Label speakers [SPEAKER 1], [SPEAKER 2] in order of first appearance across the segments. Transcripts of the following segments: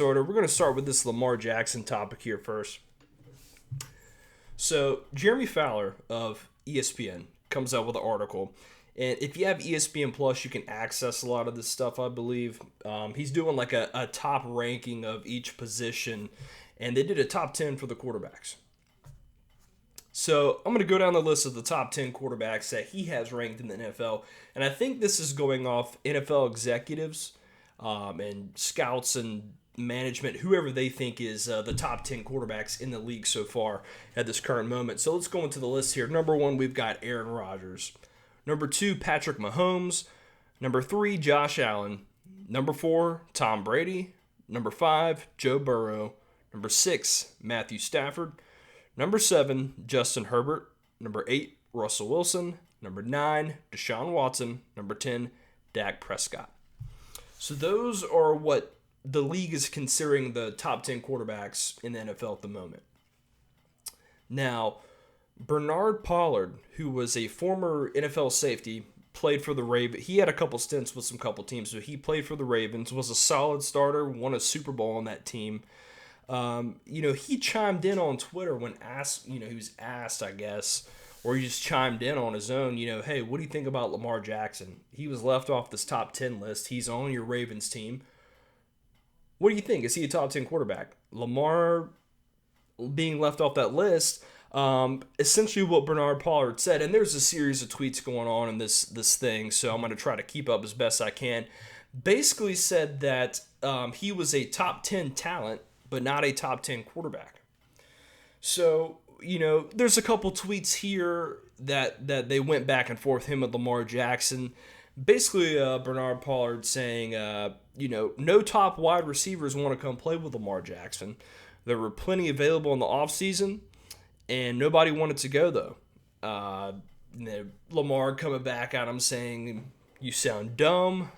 [SPEAKER 1] starter. We're going to start with this Lamar Jackson topic here first. So, Jeremy Fowler of ESPN comes out with an article. And if you have ESPN Plus, you can access a lot of this stuff, I believe. He's doing like a top ranking of each position. And they did a top 10 for the quarterbacks. So I'm going to go down the list of the top 10 quarterbacks that he has ranked in the NFL. And I think this is going off NFL executives and scouts and management, whoever they think is the top 10 quarterbacks in the league so far at this current moment. So let's go into the list here. Number 1, we've got Aaron Rodgers. Number 2, Patrick Mahomes. Number 3, Josh Allen. Number 4, Tom Brady. Number 5, Joe Burrow. Number 6, Matthew Stafford. Number 7, Justin Herbert. Number 8, Russell Wilson. Number 9, Deshaun Watson. Number 10, Dak Prescott. So those are what the league is considering the top 10 quarterbacks in the NFL at the moment. Now, Bernard Pollard, who was a former NFL safety, played for the Ravens. He had a couple stints with some couple teams, but he played for the Ravens, was a solid starter, won a Super Bowl on that team. He chimed in on Twitter when asked, he was asked, I guess, or he just chimed in on his own, hey, what do you think about Lamar Jackson? He was left off this top 10 list. He's on your Ravens team. What do you think? Is he a top 10 quarterback? Lamar being left off that list, essentially what Bernard Pollard said, and there's a series of tweets going on in this thing, so I'm going to try to keep up as best I can, basically said that he was a top 10 talent, but not a top 10 quarterback. So, there's a couple tweets here that they went back and forth, him and Lamar Jackson. Basically, Bernard Pollard saying, no top wide receivers want to come play with Lamar Jackson. There were plenty available in the offseason, and nobody wanted to go, though. Lamar coming back at him saying, you sound dumb.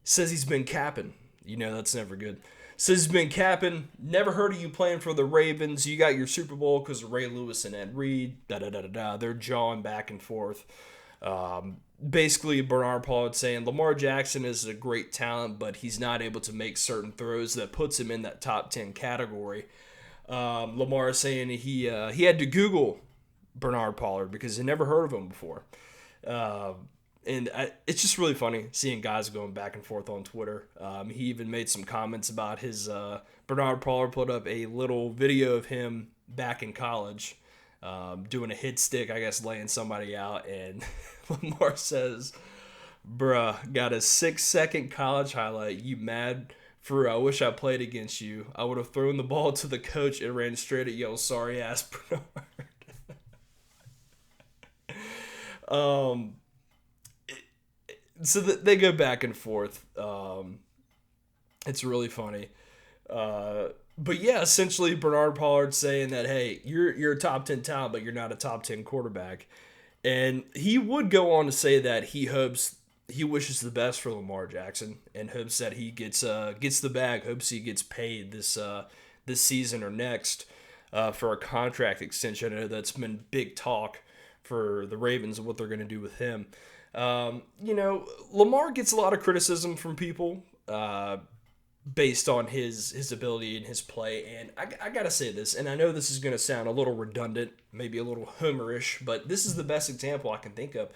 [SPEAKER 1] Says he's been capping. That's never good. Says he's been capping. Never heard of you playing for the Ravens. You got your Super Bowl because of Ray Lewis and Ed Reed. Da-da-da-da-da. They're jawing back and forth. Basically, Bernard Pollard saying Lamar Jackson is a great talent, but he's not able to make certain throws that puts him in that top 10 category. Lamar is saying he had to Google Bernard Pollard because he never heard of him before. It's just really funny seeing guys going back and forth on Twitter. He even made some comments about his Bernard Pollard put up a little video of him back in college doing a hit stick, I guess, laying somebody out. And Lamar says, bruh, got a 6-second college highlight. You mad? For I wish I played against you. I would have thrown the ball to the coach and ran straight at yo sorry ass Bernard. So they go back and forth. It's really funny. But yeah, essentially Bernard Pollard saying that, hey, you're a top 10 talent, but you're not a top 10 quarterback. And he would go on to say that he wishes the best for Lamar Jackson and hopes that he gets the bag, hopes he gets paid this season or next for a contract extension. I know that's been big talk for the Ravens and what they're going to do with him. Lamar gets a lot of criticism from people based on his ability and his play. And I got to say this, and I know this is going to sound a little redundant, maybe a little homerish, but this is the best example I can think of.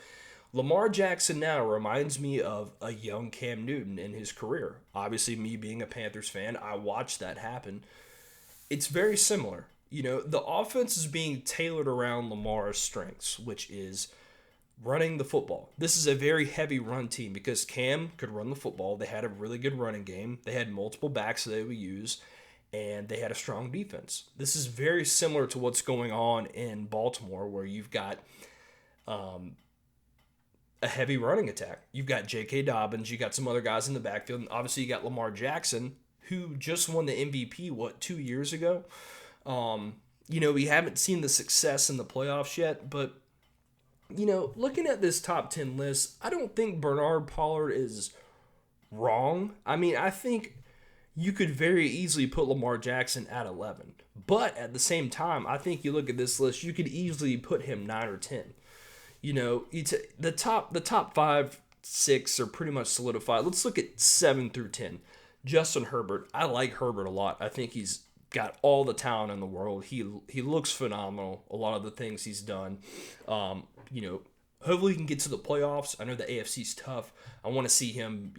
[SPEAKER 1] Lamar Jackson now reminds me of a young Cam Newton in his career. Obviously, me being a Panthers fan, I watched that happen. It's very similar. The offense is being tailored around Lamar's strengths, which is running the football. This is a very heavy run team because Cam could run the football. They had a really good running game. They had multiple backs that they would use, and they had a strong defense. This is very similar to what's going on in Baltimore, where you've got a heavy running attack. You've got J.K. Dobbins. You got some other guys in the backfield. And obviously, you got Lamar Jackson, who just won the MVP, 2 years ago? We haven't seen the success in the playoffs yet, but looking at this top 10 list, I don't think Bernard Pollard is wrong. I mean, I think you could very easily put Lamar Jackson at 11. But at the same time, I think you look at this list, you could easily put him 9 or 10. The top 5, 6 are pretty much solidified. Let's look at 7 through 10. Justin Herbert, I like Herbert a lot. I think he's got all the talent in the world. He looks phenomenal. A lot of the things he's done. You know, hopefully he can get to the playoffs. I know the AFC's tough. I want to see him,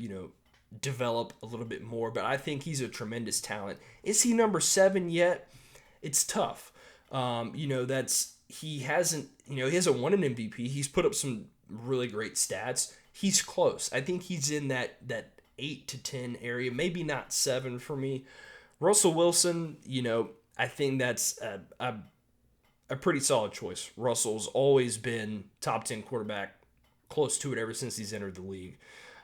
[SPEAKER 1] develop a little bit more, but I think he's a tremendous talent. Is he number 7 yet? It's tough. He hasn't won an MVP. He's put up some really great stats. He's close. I think he's in that 8 to 10 area, maybe not 7 for me. Russell Wilson, I think that's a pretty solid choice. Russell's always been top 10 quarterback, close to it ever since he's entered the league.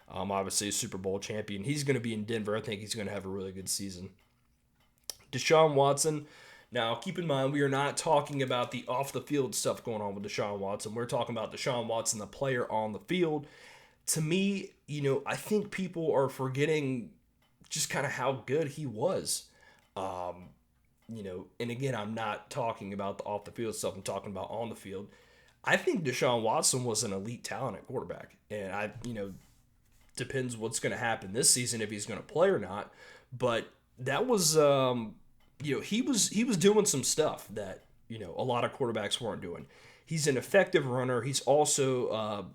[SPEAKER 1] Obviously a Super Bowl champion. He's going to be in Denver. I think he's going to have a really good season. Deshaun Watson. Now, keep in mind, we are not talking about the off-the-field stuff going on with Deshaun Watson. We're talking about Deshaun Watson, the player on the field. To me, I think people are forgetting just kind of how good he was. And again, I'm not talking about the off-the-field stuff. I'm talking about on the field. I think Deshaun Watson was an elite talent at quarterback. And depends what's going to happen this season if he's going to play or not. But that was, he was doing some stuff that, a lot of quarterbacks weren't doing. He's an effective runner. He's also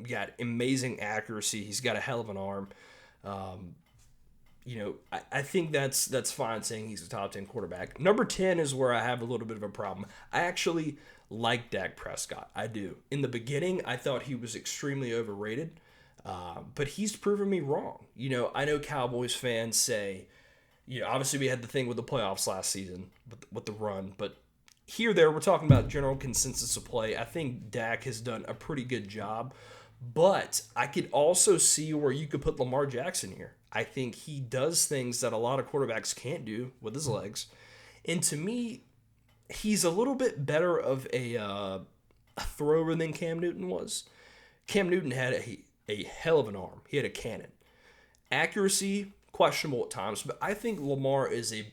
[SPEAKER 1] got amazing accuracy. He's got a hell of an arm. I think that's fine saying he's a top 10 quarterback. Number 10 is where I have a little bit of a problem. I actually like Dak Prescott. I do. In the beginning, I thought he was extremely overrated, but he's proven me wrong. I know Cowboys fans say, obviously we had the thing with the playoffs last season with the run, but there we're talking about general consensus of play. I think Dak has done a pretty good job, but I could also see where you could put Lamar Jackson here. I think he does things that a lot of quarterbacks can't do with his legs. And to me, he's a little bit better of a thrower than Cam Newton was. Cam Newton had a hell of an arm. He had a cannon. Accuracy, questionable at times, but I think Lamar is a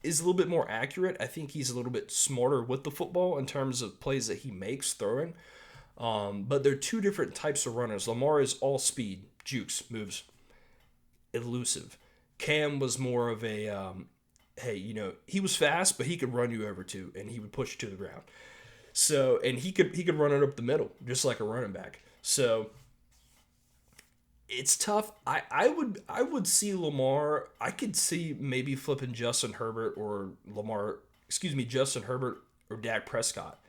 [SPEAKER 1] little bit more accurate. I think he's a little bit smarter with the football in terms of plays that he makes throwing. But they're two different types of runners. Lamar is all speed, jukes, moves, elusive. Cam was more of a, he was fast, but he could run you over too, and he would push you to the ground. So, and he could run it up the middle, just like a running back. So, it's tough. I would see Lamar. I could see maybe flipping Justin Herbert or Dak Prescott.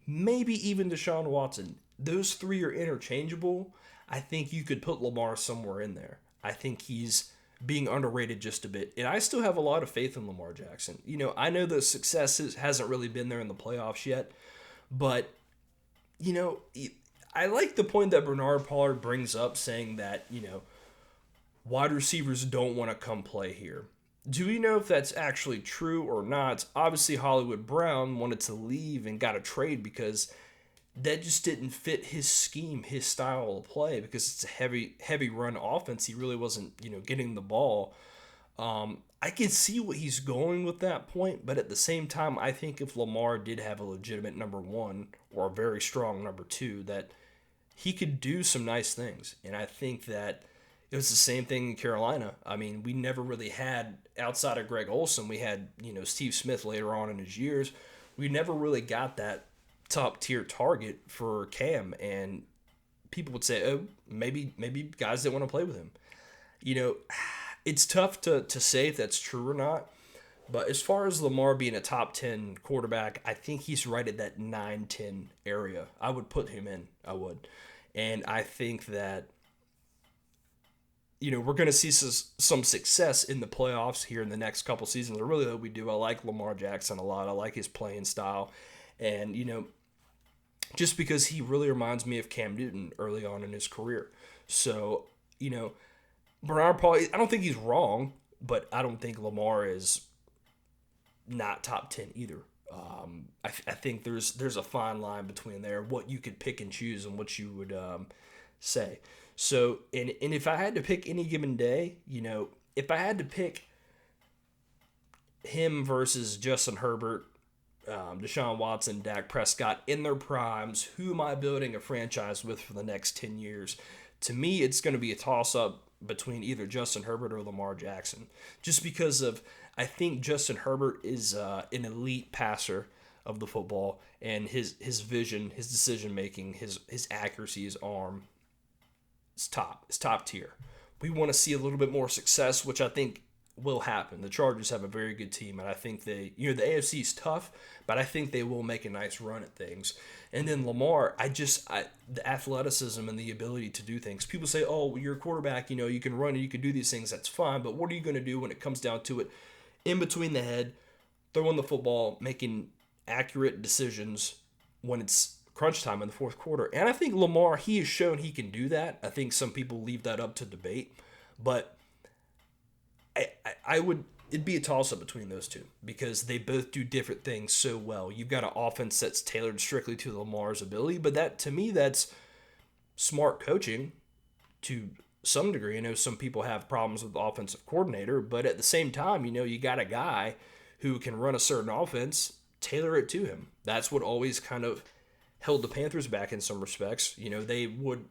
[SPEAKER 1] Maybe even Deshaun Watson. Those 3 are interchangeable. I think you could put Lamar somewhere in there. I think he's being underrated just a bit. And I still have a lot of faith in Lamar Jackson. I know the success hasn't really been there in the playoffs yet. But, I like the point that Bernard Pollard brings up saying that, wide receivers don't want to come play here. Do we know if that's actually true or not? Obviously, Hollywood Brown wanted to leave and got a trade because that just didn't fit his scheme, his style of play, because it's a heavy run offense. He really wasn't, getting the ball. I can see what he's going with that point, but at the same time, I think if Lamar did have a legitimate number 1 or a very strong number 2, that he could do some nice things. And I think that it was the same thing in Carolina. I mean, we never really had, outside of Greg Olsen, we had, Steve Smith later on in his years. We never really got that top tier target for Cam. And people would say, oh, maybe guys didn't want to play with him. It's tough to say if that's true or not. But as far as Lamar being a top 10 quarterback, I think he's right at that 9-10 area. I would put him in. I would. And I think that, we're going to see some success in the playoffs here in the next couple seasons. I really hope we do. I like Lamar Jackson a lot. I like his playing style. And, just because he really reminds me of Cam Newton early on in his career. So, Bernard Paul, I don't think he's wrong, but I don't think Lamar is not top 10 either. I think there's a fine line between there, what you could pick and choose and what you would say. So, and if I had to pick any given day, if I had to pick him versus Justin Herbert, Deshaun Watson, Dak Prescott in their primes, who am I building a franchise with for the next 10 years? To me, it's going to be a toss-up between either Justin Herbert or Lamar Jackson, just because of I think Justin Herbert is an elite passer of the football, and his vision, his decision making, his accuracy, his arm, is top tier. We want to see a little bit more success, which I think will happen. The Chargers have a very good team, and I think the AFC is tough, but I think they will make a nice run at things. And then Lamar, the athleticism and the ability to do things. People say, "Oh, you're a quarterback, you can run and you can do these things. That's fine, but what are you going to do when it comes down to it? In between the head, throwing the football, making accurate decisions when it's crunch time in the fourth quarter." And I think Lamar, he has shown he can do that. I think some people leave that up to debate, but I would it'd be a toss up between those two because they both do different things so well. You've got an offense that's tailored strictly to Lamar's ability, but that to me that's smart coaching to some degree. I know some people have problems with the offensive coordinator, but at the same time, you got a guy who can run a certain offense, tailor it to him. That's what always kind of held the Panthers back in some respects. They would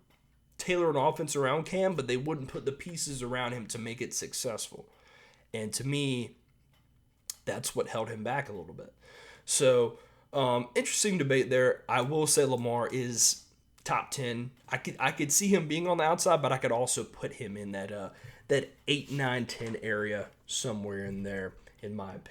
[SPEAKER 1] tailor an offense around Cam, but they wouldn't put the pieces around him to make it successful. And to me, that's what held him back a little bit. So, interesting debate there. I will say Lamar is top 10. I could see him being on the outside, but I could also put him in that 8, 9, 10 area somewhere in there, in my opinion.